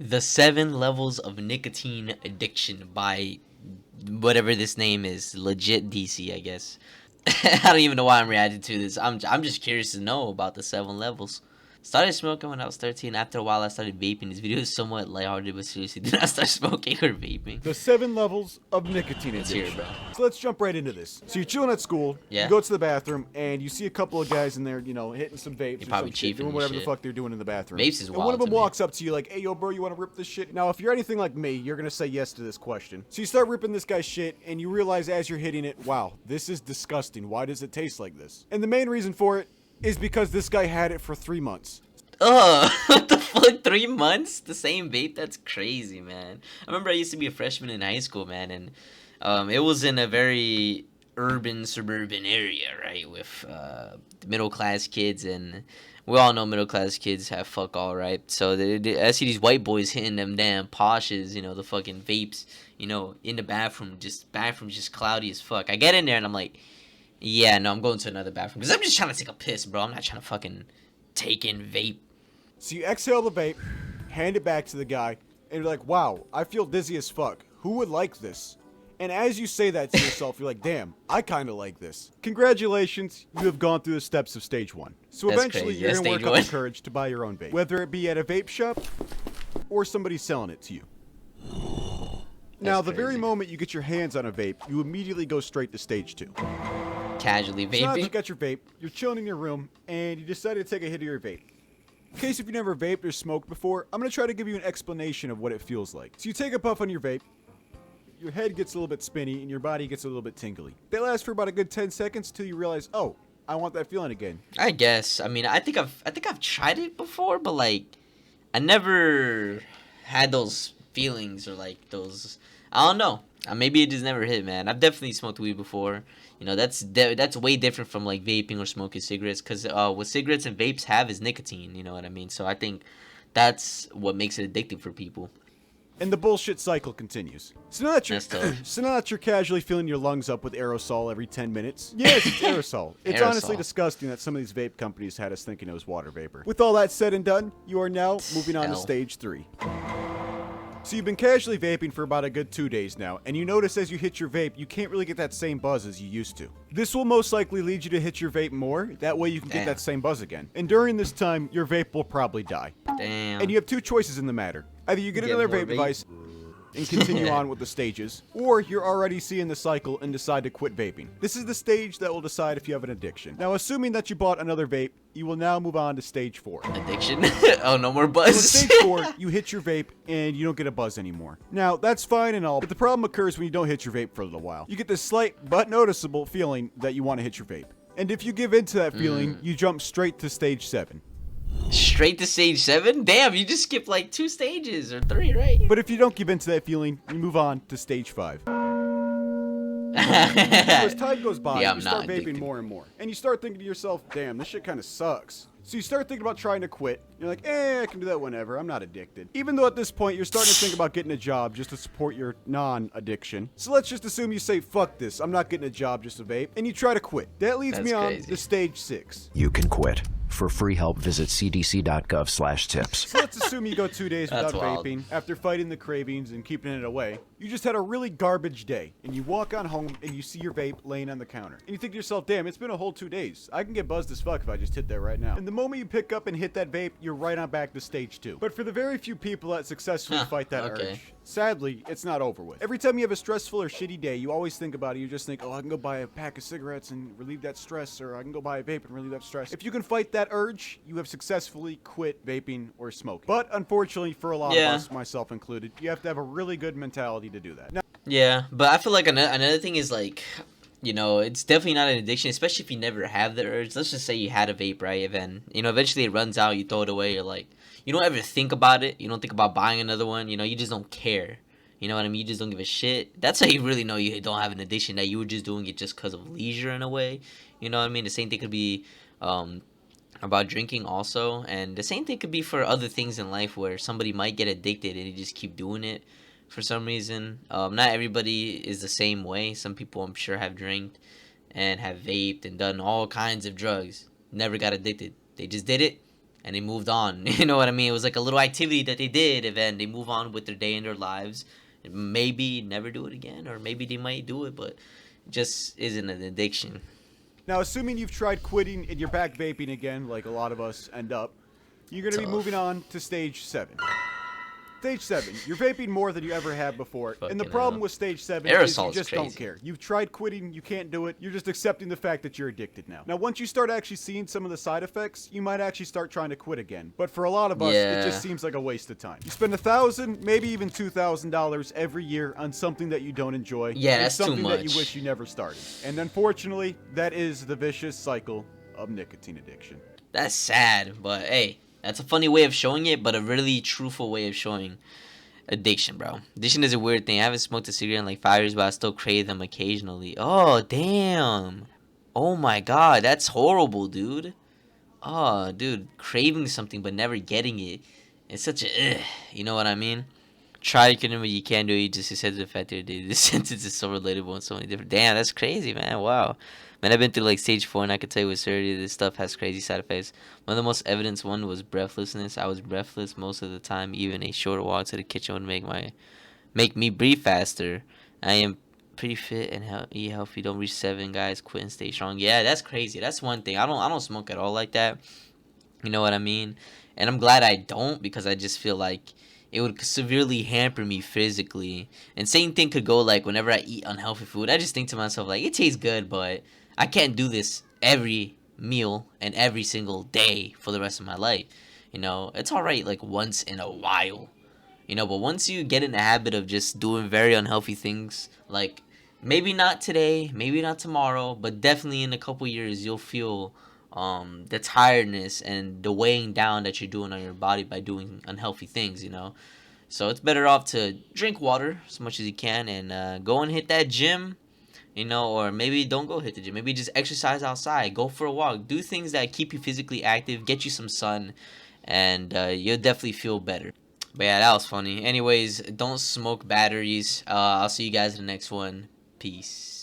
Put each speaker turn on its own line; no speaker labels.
The 7 levels of nicotine addiction by whatever this name is, legit DC, I guess. I don't even know why I'm reacting to this. I'm just curious to know about the 7 levels. Started smoking when I was 13. After a while, I started vaping. This video is somewhat lighthearted, but seriously, did not start smoking or vaping.
The 7 levels of nicotine
Let's hear it,
addiction.
bro.
So let's jump right into this. So you're chilling at school,
Yeah.
you go to the bathroom, and you see a couple of guys in there, hitting some vapes or
probably
some shit,
chiefing
doing
and
whatever the
shit.
fuck they're doing in the bathroom.
Vapes is
And one
wild
of them
to me.
walks up to you like, hey, yo, bro, you want to rip this shit? Now, if you're anything like me, you're going to say yes to this question. So you start ripping this guy's shit, and you realize as you're hitting it, wow, this is disgusting. Why does it taste like this? And the main reason for it is because this guy had it for 3 months.
Ugh, what the fuck? 3 months? The same vape? That's crazy, man. I remember I used to be a freshman in high school, man, and it was in a very urban, suburban area, right, with middle-class kids, and we all know middle-class kids have fuck all, right? So I see these white boys hitting them damn poshes, the fucking vapes, in the bathroom, bathroom's just cloudy as fuck. I get in there, and I'm like, yeah, no, I'm going to another bathroom, because I'm just trying to take a piss, bro. I'm not trying to fucking take in vape.
So you exhale the vape, hand it back to the guy, and you're like, wow, I feel dizzy as fuck. Who would like this? And as you say that to yourself, you're like, damn, I kind of like this. Congratulations, you have gone through the steps of stage 1. So
That's
eventually
crazy.
you're
That's
going to work
stage
up the courage to buy your own vape. Whether it be at a vape shop or somebody selling it to you. Now, the very
crazy.
moment you get your hands on a vape, you immediately go straight to stage 2.
Casually
So now that you
vaping.
got your vape, you're chilling in your room, and you decided to take a hit of your vape. In case if you've never vaped or smoked before, I'm going to try to give you an explanation of what it feels like. So you take a puff on your vape, your head gets a little bit spinny, and your body gets a little bit tingly. They last for about a good 10 seconds till you realize, oh, I want that feeling again.
I guess. I mean, I think I've tried it before, but like, I never had those feelings or like those. I don't know. Maybe it just never hit, man. I've definitely smoked weed before. That's way different from like vaping or smoking cigarettes, because what cigarettes and vapes have is nicotine. You know what I mean? So I think that's what makes it addictive for people.
And the bullshit cycle continues. So now that you're,
That's tough.
so now that you're casually filling your lungs up with aerosol every 10 minutes. Yes, it's aerosol. It's honestly
Aerosol.
disgusting that some of these vape companies had us thinking it was water vapor. With all that said and done, you are now moving on to
Hell.
stage 3. So you've been casually vaping for about a good 2 days now, and you notice as you hit your vape, you can't really get that same buzz as you used to. This will most likely lead you to hit your vape more, that way you can get
Damn.
that same buzz again. And during this time, your vape will probably die.
Damn.
And you have 2 choices in the matter. Either you get
Get
another
more
vape
vape.
device and continue on with the stages, or you're already seeing the cycle and decide to quit vaping. This is the stage that will decide if you have an addiction. Now, assuming that you bought another vape, you will now move on to stage 4.
Addiction. Oh, no more
So
buzz.
in stage 4, you hit your vape and you don't get a buzz anymore. Now, that's fine and all, but the problem occurs when you don't hit your vape for a little while. You get this slight but noticeable feeling that you want to hit your vape. And if you give in to that feeling, you jump straight to stage 7.
Straight to stage 7? Damn, you just skipped like 2 stages or 3, right?
But if you don't give in to that feeling, you move on to stage 5. So as time goes by,
Yeah, I'm
you start
not
vaping
addicted.
more and more. And you start thinking to yourself, damn, this shit kind of sucks. So you start thinking about trying to quit. You're like, I can do that whenever. I'm not addicted. Even though at this point, you're starting to think about getting a job just to support your non-addiction. So let's just assume you say, fuck this. I'm not getting a job just to vape. And you try to quit. That leads
That's
me on
crazy.
to stage 6.
You can quit. For free help, visit cdc.gov/tips.
So let's assume you go 2 days without
That's wild.
vaping after fighting the cravings and keeping it away. You just had a really garbage day, and you walk on home and you see your vape laying on the counter. And you think to yourself, damn, it's been a whole 2 days. I can get buzzed as fuck if I just hit that right now. And the moment you pick up and hit that vape, you're right on back to stage 2. But for the very few people that successfully
Huh,
fight that
okay.
urge, sadly, it's not over with. Every time you have a stressful or shitty day, you always think about it. You just think, oh, I can go buy a pack of cigarettes and relieve that stress, or I can go buy a vape and relieve that stress. If you can fight that urge, you have successfully quit vaping or smoking. But unfortunately, for a lot
Yeah.
of us, myself included, you have to have a really good mentality to do that. Now,
Yeah, but I feel like another thing is like, it's definitely not an addiction, especially if you never have the urge. Let's just say you had a vape, right? And then, eventually it runs out, you throw it away, you're like, you don't ever think about it. You don't think about buying another one. You just don't care. You know what I mean? You just don't give a shit. That's how you really know you don't have an addiction, that you were just doing it just because of leisure in a way. You know what I mean? The same thing could be about drinking also. And the same thing could be for other things in life where somebody might get addicted and you just keep doing it for some reason. Not everybody is the same way. Some people, I'm sure, have drank and have vaped and done all kinds of drugs. Never got addicted. They just did it and they moved on. You know what I mean? It was like a little activity that they did, and then they move on with their day in their lives. Maybe never do it again, or maybe they might do it, but it just isn't an addiction.
Now, assuming you've tried quitting and you're back vaping again, like a lot of us end up, you're going to be
Tough.
moving on to stage 7. Stage 7, you're vaping more than you ever have before, and the
Fucking
problem
hell.
with stage 7 is you
Aerosol's
just don't
crazy.
care. You've tried quitting, you can't do it, you're just accepting the fact that you're addicted now. Now, once you start actually seeing some of the side effects, you might actually start trying to quit again. But for a lot of us, it just seems like a waste of time. You spend $1,000, maybe even $2,000 every year on something that you don't enjoy.
Yeah,
and
that's too
something that
much.
you wish you never started. And unfortunately, that is the vicious cycle of nicotine addiction.
That's sad, but hey, that's a funny way of showing it, but a really truthful way of showing addiction, bro. Addiction is a weird thing. I haven't smoked a cigarette in like 5 years, but I still crave them occasionally. Oh, damn. Oh my god, that's horrible, dude. Oh, dude, craving something but never getting it. It's such a, you know what I mean? Try you can, but you can't do it. You just accept the fact that this sentence is so relatable and so many different. Damn, that's crazy, man. Wow. Man, I've been through like stage 4, and I can tell you with certainty this stuff has crazy side effects. One of the most evident one was breathlessness. I was breathless most of the time. Even a short walk to the kitchen would make me breathe faster. I am pretty fit and eat healthy. Don't reach 7, guys. Quit and stay strong. Yeah, that's crazy. That's one thing. I don't smoke at all like that. You know what I mean? And I'm glad I don't, because I just feel like it would severely hamper me physically. And same thing could go like whenever I eat unhealthy food. I just think to myself like, it tastes good, but I can't do this every meal and every single day for the rest of my life. You know, it's all right like once in a while. You know, but once you get in the habit of just doing very unhealthy things, like maybe not today, maybe not tomorrow, but definitely in a couple years you'll feel the tiredness and the weighing down that you're doing on your body by doing unhealthy things, you know. So it's better off to drink water as much as you can, and go and hit that gym, you know, or maybe don't go hit the gym. Maybe just exercise outside, go for a walk, do things that keep you physically active, get you some sun, and you'll definitely feel better. But yeah, that was funny. Anyways, don't smoke batteries. I'll see you guys in the next one. Peace.